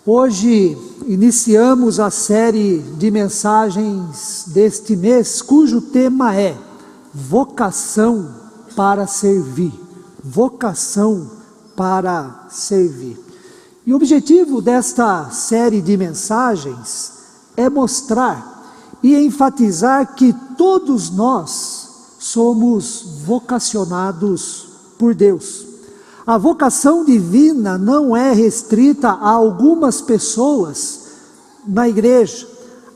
Hoje iniciamos a série de mensagens deste mês, cujo tema é vocação para servir. Vocação para servir. E o objetivo desta série de mensagens é mostrar e enfatizar que todos nós somos vocacionados por Deus. A vocação divina não é restrita a algumas pessoas na igreja,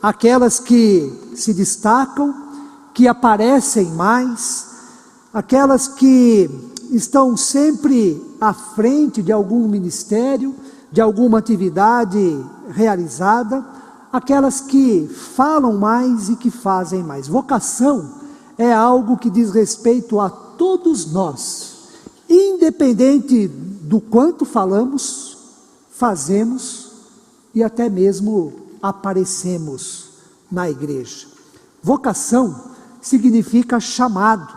aquelas que se destacam, que aparecem mais, aquelas que estão sempre à frente de algum ministério, de alguma atividade realizada, aquelas que falam mais e que fazem mais. Vocação é algo que diz respeito a todos nós, independente do quanto falamos, fazemos e até mesmo aparecemos na igreja. Vocação significa chamado,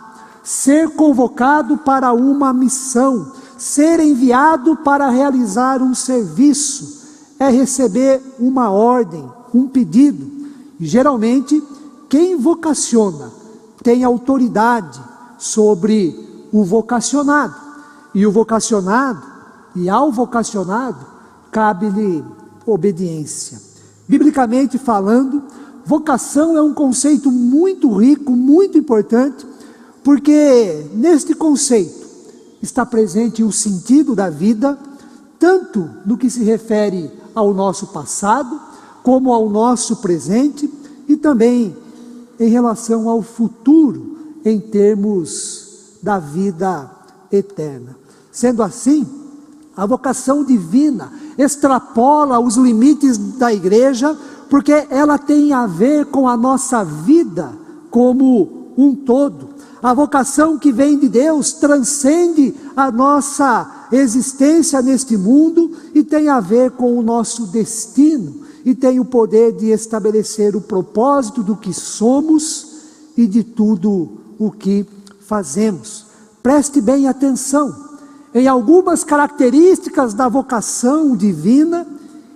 ser convocado para uma missão, ser enviado para realizar um serviço, é receber uma ordem, um pedido. E geralmente, quem vocaciona tem autoridade sobre o vocacionado, e o vocacionado, e ao vocacionado, cabe-lhe obediência. Biblicamente falando, vocação é um conceito muito rico, muito importante, porque neste conceito está presente o sentido da vida, tanto no que se refere ao nosso passado, como ao nosso presente, e também em relação ao futuro, em termos da vida eterna. Sendo assim, a vocação divina extrapola os limites da igreja, porque ela tem a ver com a nossa vida como um todo. A vocação que vem de Deus transcende a nossa existência neste mundo e tem a ver com o nosso destino, e tem o poder de estabelecer o propósito do que somos e de tudo o que fazemos. Preste bem atenção em algumas características da vocação divina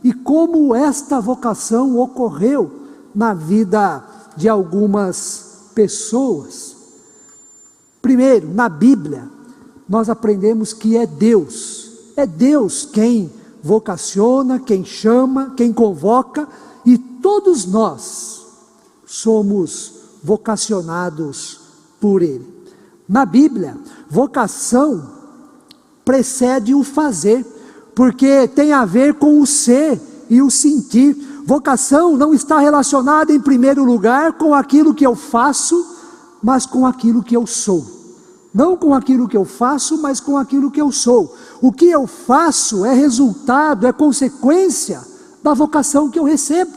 e como esta vocação ocorreu na vida de algumas pessoas. Primeiro, na Bíblia, nós aprendemos que é Deus quem vocaciona, quem chama, quem convoca, e todos nós somos vocacionados por Ele. Na Bíblia, vocação precede o fazer, porque tem a ver com o ser e o sentir. Vocação não está relacionada em primeiro lugar com aquilo que eu faço, mas com aquilo que eu sou. Não com aquilo que eu faço, mas com aquilo que eu sou. O que eu faço é resultado, é consequência da vocação que eu recebo.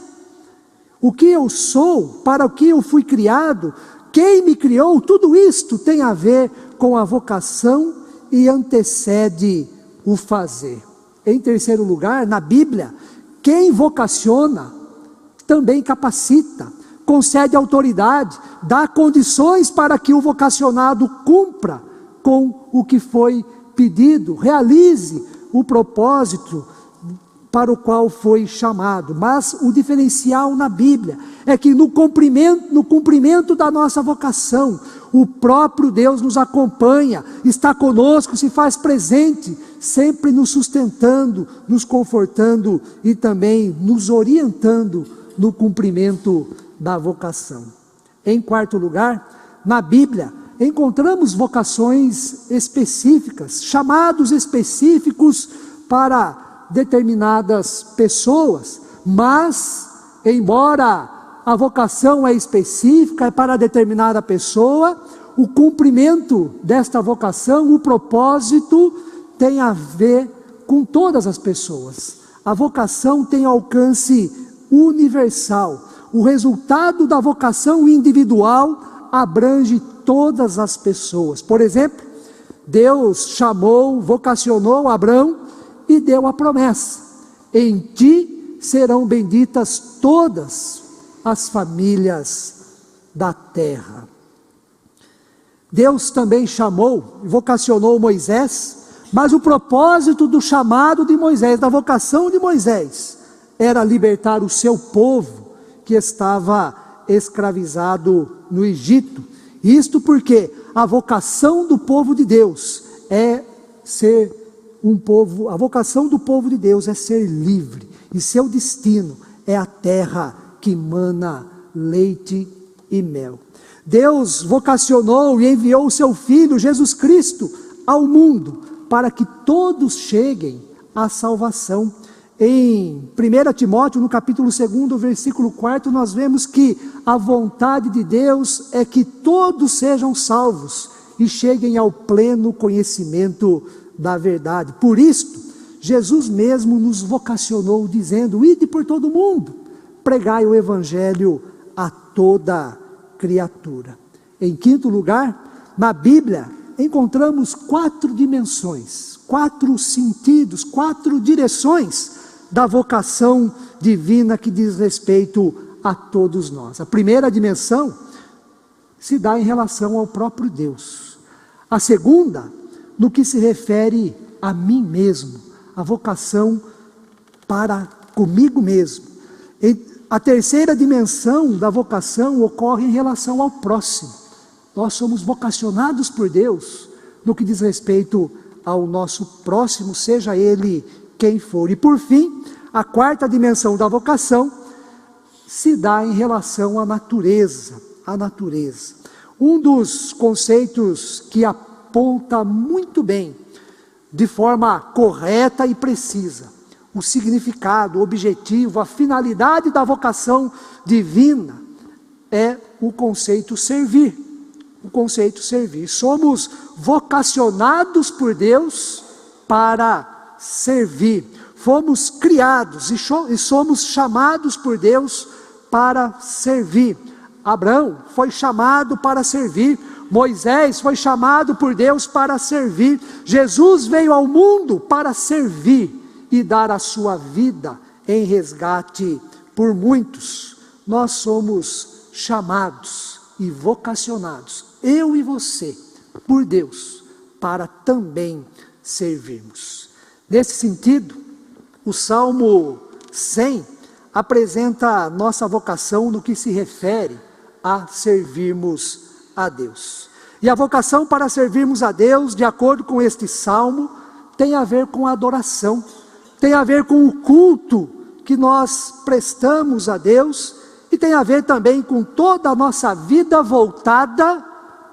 O que eu sou, para o que eu fui criado, quem me criou, tudo isto tem a ver com a vocação e antecede o fazer. Em terceiro lugar, na Bíblia, quem vocaciona também capacita, concede autoridade, dá condições para que o vocacionado cumpra com o que foi pedido, realize o propósito para o qual foi chamado. Mas o diferencial na Bíblia é que no cumprimento da nossa vocação, o próprio Deus nos acompanha, está conosco, se faz presente, sempre nos sustentando, nos confortando e também nos orientando no cumprimento da vocação. Em quarto lugar, na Bíblia, encontramos vocações específicas, chamados específicos para determinadas pessoas, mas, embora a vocação é específica, é para determinada pessoa, o cumprimento desta vocação, o propósito, tem a ver com todas as pessoas. A vocação tem alcance universal. O resultado da vocação individual abrange todas as pessoas. Por exemplo, Deus chamou, vocacionou Abraão e deu a promessa: em ti serão benditas todas as famílias da terra. Deus também chamou, vocacionou Moisés, mas o propósito do chamado de Moisés, da vocação de Moisés, era libertar o seu povo que estava escravizado no Egito. Isto porque a vocação do povo de Deus é ser um povo, a vocação do povo de Deus é ser livre, e seu destino é a terra que mana leite e mel. Deus vocacionou e enviou o seu Filho, Jesus Cristo, ao mundo, para que todos cheguem à salvação. Em 1 Timóteo, no capítulo 2, versículo 4, nós vemos que a vontade de Deus é que todos sejam salvos e cheguem ao pleno conhecimento da verdade. Por isto, Jesus mesmo nos vocacionou, dizendo: ide por todo o mundo, pregai o evangelho a toda criatura. Em quinto lugar, na Bíblia, encontramos 4 dimensões, 4 sentidos, 4 direções da vocação divina que diz respeito a todos nós. A primeira dimensão se dá em relação ao próprio Deus. A segunda, no que se refere a mim mesmo, a vocação para comigo mesmo. A terceira dimensão da vocação ocorre em relação ao próximo. Nós somos vocacionados por Deus no que diz respeito ao nosso próximo, seja ele quem for. E por fim, a quarta dimensão da vocação se dá em relação à natureza. A natureza. Um dos conceitos que aponta muito bem, de forma correta e precisa, o significado, o objetivo, a finalidade da vocação divina é o conceito servir. O conceito servir. Somos vocacionados por Deus para servir. Fomos criados e somos chamados por Deus para servir. Abraão foi chamado para servir. Moisés foi chamado por Deus para servir. Jesus veio ao mundo para servir e dar a sua vida em resgate por muitos. Nós somos chamados e vocacionados, eu e você, por Deus, para também servirmos. Nesse sentido, o Salmo 100 apresenta a nossa vocação no que se refere a servirmos a Deus. E a vocação para servirmos a Deus, de acordo com este Salmo, tem a ver com a adoração, tem a ver com o culto que nós prestamos a Deus, e tem a ver também com toda a nossa vida voltada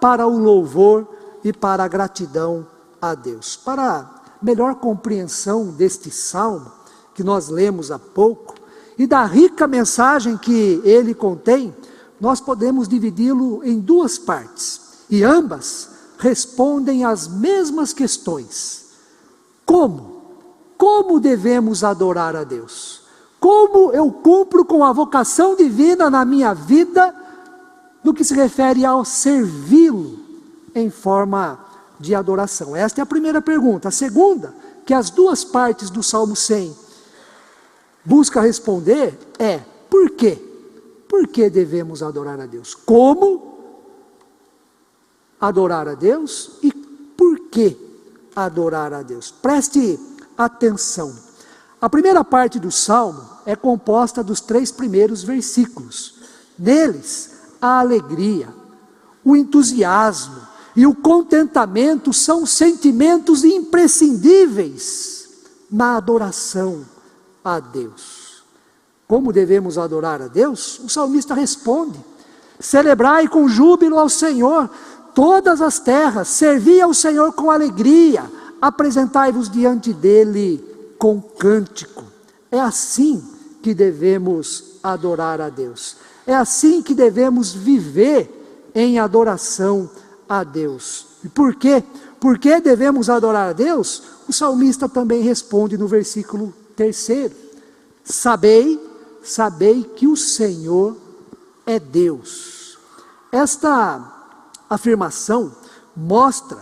para o louvor e para a gratidão a Deus. Para melhor compreensão deste Salmo, que nós lemos há pouco, e da rica mensagem que ele contém, nós podemos dividi-lo em 2 partes, e ambas respondem às mesmas questões. Como devemos adorar a Deus? Como eu cumpro com a vocação divina na minha vida, no que se refere ao servi-lo em forma de adoração? Esta é a primeira pergunta. A segunda, que as 2 partes do Salmo 100 busca responder, é: por quê? Por que devemos adorar a Deus? Como adorar a Deus e por que adorar a Deus? Preste atenção. A primeira parte do Salmo é composta dos 3 primeiros versículos. Neles, a alegria, o entusiasmo e o contentamento são sentimentos imprescindíveis na adoração a Deus. Como devemos adorar a Deus? O salmista responde: celebrai com júbilo ao Senhor todas as terras, servi ao Senhor com alegria, apresentai-vos diante dele com cântico. É assim que devemos adorar a Deus. É assim que devemos viver em adoração a Deus. E por quê? Por que devemos adorar a Deus? O salmista também responde no versículo 3: Sabei que o Senhor é Deus. Esta afirmação mostra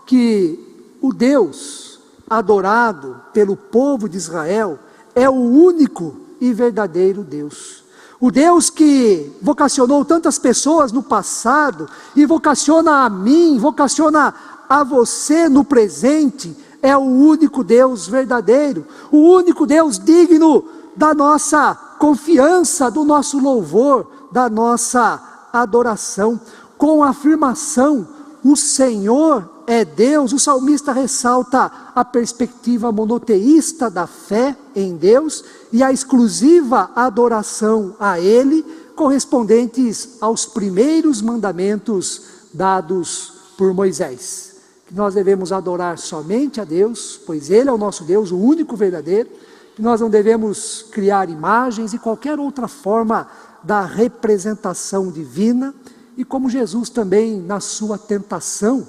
que o Deus adorado pelo povo de Israel é o único e verdadeiro Deus. O Deus que vocacionou tantas pessoas no passado e vocaciona a mim, vocaciona a você no presente, é o único Deus verdadeiro, o único Deus digno da nossa confiança, do nosso louvor, da nossa adoração. Com a afirmação, o Senhor é Deus, o salmista ressalta a perspectiva monoteísta da fé em Deus e a exclusiva adoração a Ele, correspondentes aos primeiros mandamentos dados por Moisés. Que nós devemos adorar somente a Deus, pois Ele é o nosso Deus, o único verdadeiro, que nós não devemos criar imagens e qualquer outra forma da representação divina, e como Jesus também na sua tentação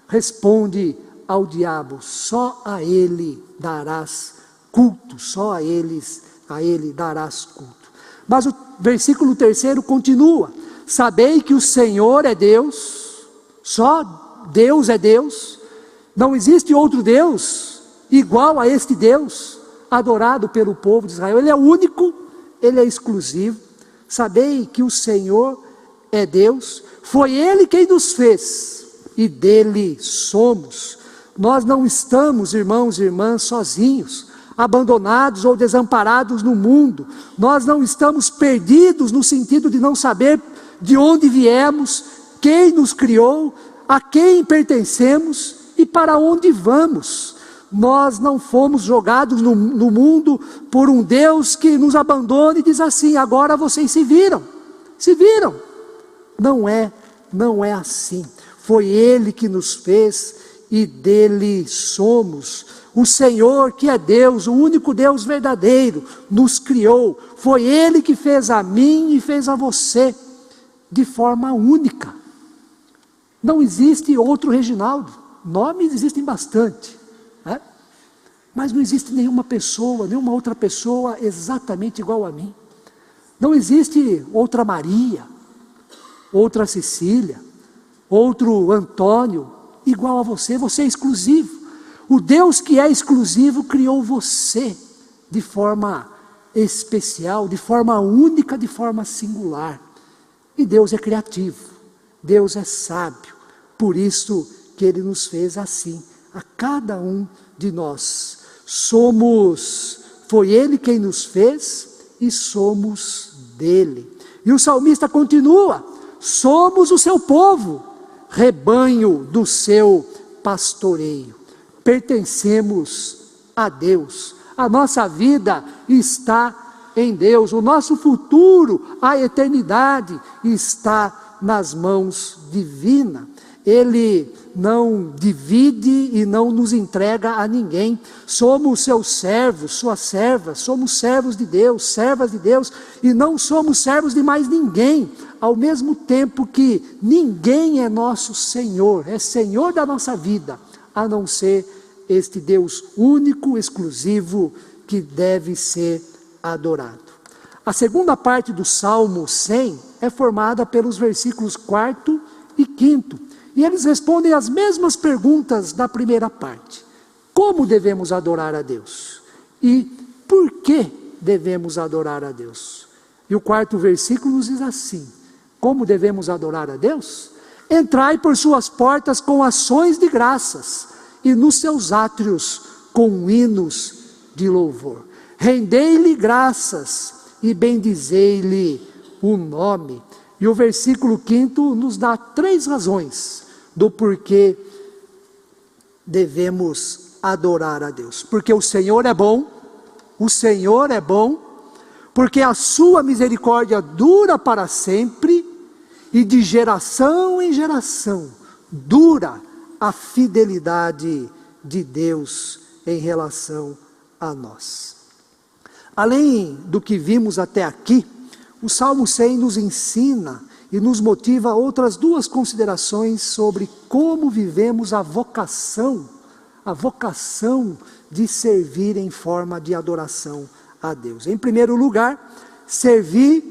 responde ao diabo: só a Ele darás culto, só a Ele darás culto. Mas o versículo 3 continua: sabei que o Senhor é Deus, só Deus é Deus, não existe outro Deus igual a este Deus, adorado pelo povo de Israel. Ele é único, Ele é exclusivo. Sabei que o Senhor é Deus, foi Ele quem nos fez, e dele somos. Nós não estamos, irmãos e irmãs, sozinhos, abandonados ou desamparados no mundo. Nós não estamos perdidos no sentido de não saber de onde viemos, quem nos criou, a quem pertencemos e para onde vamos. Nós não fomos jogados no mundo por um Deus que nos abandona e diz assim: agora vocês se viram. Não é assim. Foi Ele que nos fez e dele somos. O Senhor, que é Deus, o único Deus verdadeiro, nos criou. Foi Ele que fez a mim e fez a você de forma única. Não existe outro Reginaldo. Nomes existem bastante, né? Mas não existe nenhuma outra pessoa exatamente igual a mim. Não existe outra Maria, outra Cecília, outro Antônio igual a você. Você é exclusivo. O Deus que é exclusivo criou você de forma especial, de forma única, de forma singular. E Deus é criativo, Deus é sábio, por isso que Ele nos fez assim, a cada um de nós. Foi Ele quem nos fez e somos dele. E o salmista continua: somos o seu povo, rebanho do seu pastoreio. Pertencemos a Deus, a nossa vida está em Deus, o nosso futuro, a eternidade está nas mãos divinas. Ele não divide e não nos entrega a ninguém. Somos seus servos, suas servas, somos servos de Deus, servas de Deus, e não somos servos de mais ninguém, ao mesmo tempo que ninguém é nosso Senhor, é Senhor da nossa vida, a não ser este Deus único, exclusivo, que deve ser adorado. A segunda parte do Salmo 100 é formada pelos versículos 4 e 5, e eles respondem as mesmas perguntas da primeira parte. Como devemos adorar a Deus? E por que devemos adorar a Deus? E o quarto versículo nos diz assim: como devemos adorar a Deus? Entrai por suas portas com ações de graças, e nos seus átrios com hinos de louvor. Rendei-lhe graças e bendizei-lhe o nome. E o versículo 5 nos dá 3 razões do porquê devemos adorar a Deus. Porque o Senhor é bom, porque a sua misericórdia dura para sempre, e de geração em geração dura a fidelidade de Deus em relação a nós. Além do que vimos até aqui, o Salmo 100 nos ensina e nos motiva a outras 2 considerações sobre como vivemos a vocação de servir em forma de adoração a Deus. Em primeiro lugar, servir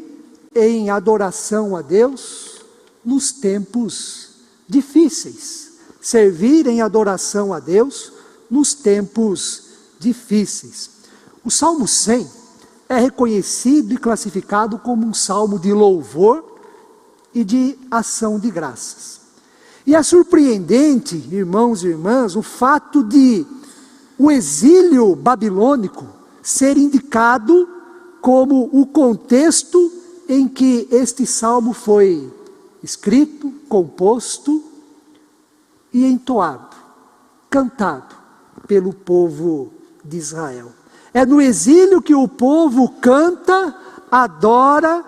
em adoração a Deus nos tempos difíceis. Servir em adoração a Deus nos tempos difíceis. O Salmo 100 é reconhecido e classificado como um salmo de louvor e de ação de graças. E é surpreendente, irmãos e irmãs, o fato de o exílio babilônico ser indicado como o contexto em que este salmo foi escrito, composto e entoado, cantado pelo povo de Israel. É no exílio que o povo canta, adora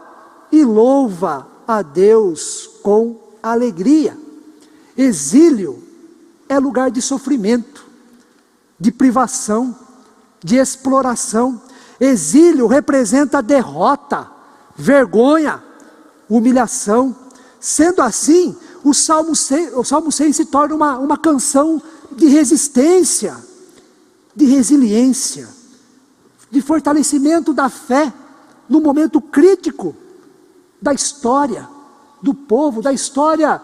e louva a Deus com alegria. Exílio é lugar de sofrimento, de privação, de exploração. Exílio representa derrota, vergonha, humilhação. Sendo assim, o Salmo 100 se torna uma canção de resistência, de resiliência, de fortalecimento da fé, no momento crítico da história do povo, da história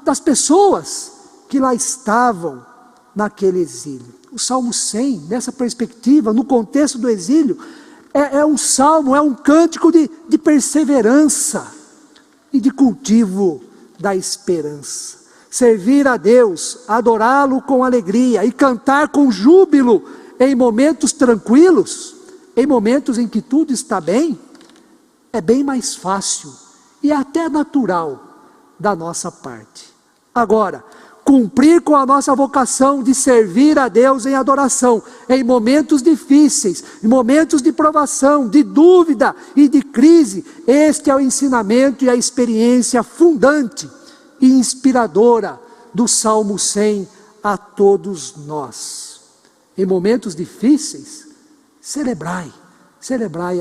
das pessoas que lá estavam naquele exílio. O Salmo 100, nessa perspectiva, no contexto do exílio, é um salmo, é um cântico de perseverança e de cultivo da esperança. Servir a Deus, adorá-lo com alegria e cantar com júbilo em momentos tranquilos, em momentos em que tudo está bem, é bem mais fácil e até natural da nossa parte. Agora, cumprir com a nossa vocação de servir a Deus em adoração, em momentos difíceis, em momentos de provação, de dúvida e de crise, este é o ensinamento e a experiência fundante e inspiradora do Salmo 100 a todos nós. Em momentos difíceis, celebrai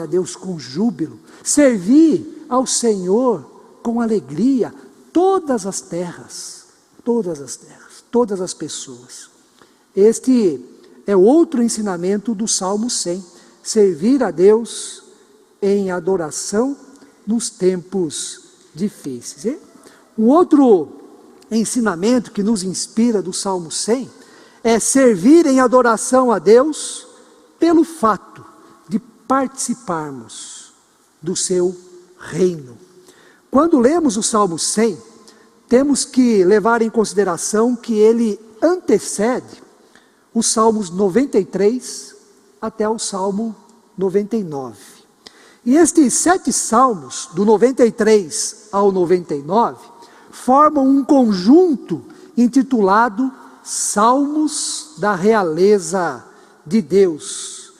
a Deus com júbilo, servi ao Senhor com alegria, todas as terras, todas as pessoas. Este é outro ensinamento do Salmo 100, servir a Deus em adoração nos tempos difíceis. Um outro ensinamento que nos inspira do Salmo 100 é servir em adoração a Deus pelo fato de participarmos do seu reino. Quando lemos o Salmo 100, temos que levar em consideração que ele antecede os Salmos 93 até o Salmo 99. E estes 7 salmos, do 93 ao 99, formam um conjunto intitulado Salmos da Realeza de Deus.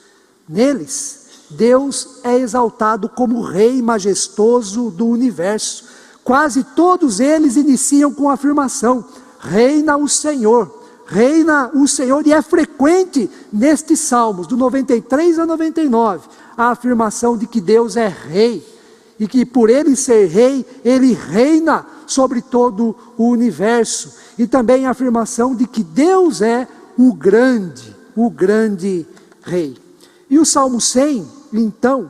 Neles, Deus é exaltado como Rei majestoso do universo. Quase todos eles iniciam com a afirmação: reina o Senhor, e é frequente nestes salmos, do 93 a 99, a afirmação de que Deus é Rei, e que por Ele ser Rei, Ele reina sobre todo o universo, e também a afirmação de que Deus é o grande Rei. E o Salmo 100, então,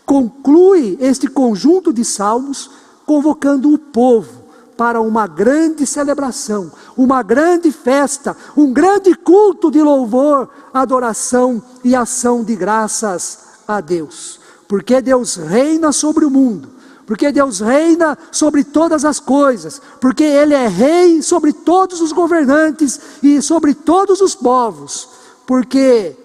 conclui este conjunto de salmos, convocando o povo para uma grande celebração, uma grande festa, um grande culto de louvor, adoração e ação de graças a Deus. Porque Deus reina sobre o mundo, porque Deus reina sobre todas as coisas, porque Ele é Rei sobre todos os governantes e sobre todos os povos, porque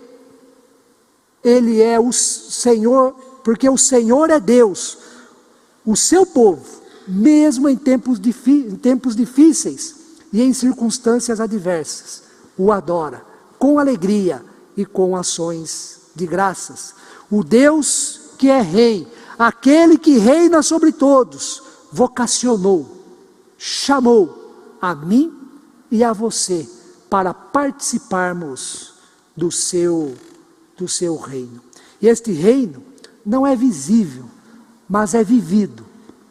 Ele é o Senhor, porque o Senhor é Deus. O seu povo, mesmo em tempos difíceis e em circunstâncias adversas, o adora com alegria e com ações de graças. O Deus que é Rei, aquele que reina sobre todos, vocacionou, chamou a mim e a você para participarmos do seu reino. E este reino não é visível, mas é vivido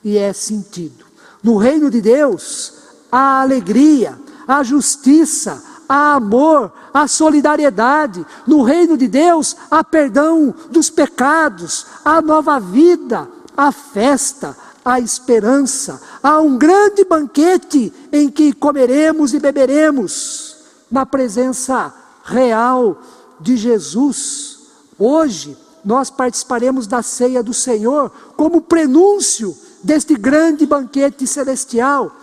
e é sentido. No reino de Deus, há alegria, há justiça, há amor, há solidariedade. No reino de Deus, há perdão dos pecados, há nova vida, há festa, há esperança. Há um grande banquete em que comeremos e beberemos na presença real de Jesus. Hoje, nós participaremos da ceia do Senhor como prenúncio deste grande banquete celestial,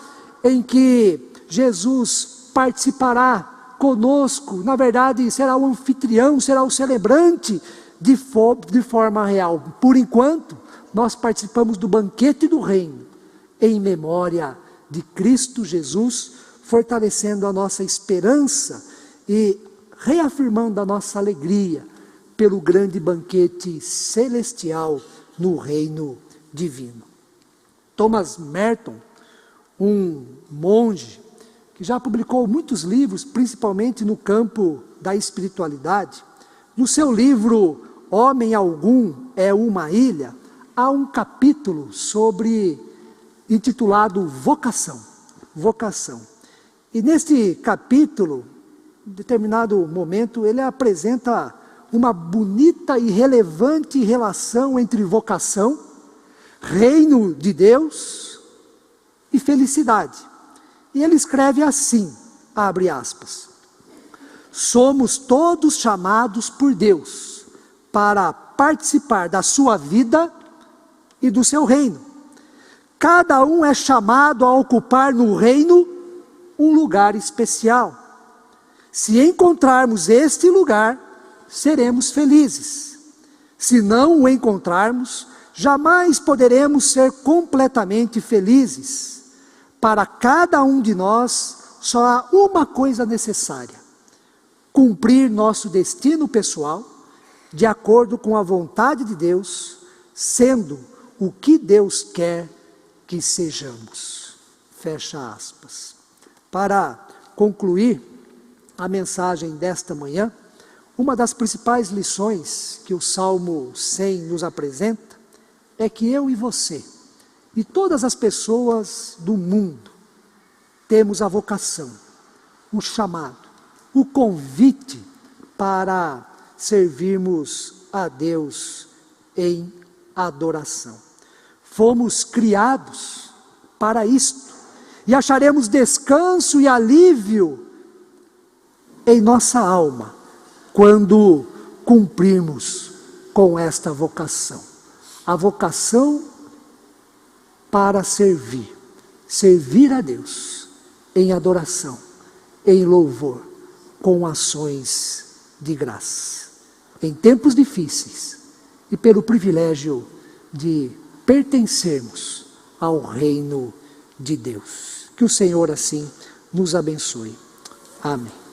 em que Jesus participará conosco. Na verdade, será o anfitrião, será o celebrante de forma real. Por enquanto, nós participamos do banquete do reino, em memória de Cristo Jesus, fortalecendo a nossa esperança e reafirmando a nossa alegria pelo grande banquete celestial no reino divino. Thomas Merton, um monge que já publicou muitos livros, principalmente no campo da espiritualidade, no seu livro Homem Algum é uma Ilha, há um capítulo intitulado Vocação. Vocação. E neste capítulo, em determinado momento, ele apresenta uma bonita e relevante relação entre vocação, reino de Deus e felicidade. E ele escreve assim, abre aspas: somos todos chamados por Deus para participar da sua vida e do seu reino. Cada um é chamado a ocupar no reino um lugar especial. Se encontrarmos este lugar, seremos felizes. Se não o encontrarmos, jamais poderemos ser completamente felizes. Para cada um de nós, só há uma coisa necessária: cumprir nosso destino pessoal, de acordo com a vontade de Deus, sendo o que Deus quer que sejamos. Fecha aspas. Para concluir a mensagem desta manhã, uma das principais lições que o Salmo 100 nos apresenta é que eu e você, e todas as pessoas do mundo, temos a vocação, o chamado, o convite para servirmos a Deus em adoração. Fomos criados para isto, e acharemos descanso e alívio em nossa alma, quando cumprirmos com esta vocação. A vocação para servir a Deus em adoração, em louvor, com ações de graça. Em tempos difíceis e pelo privilégio de pertencermos ao reino de Deus. Que o Senhor assim nos abençoe. Amém.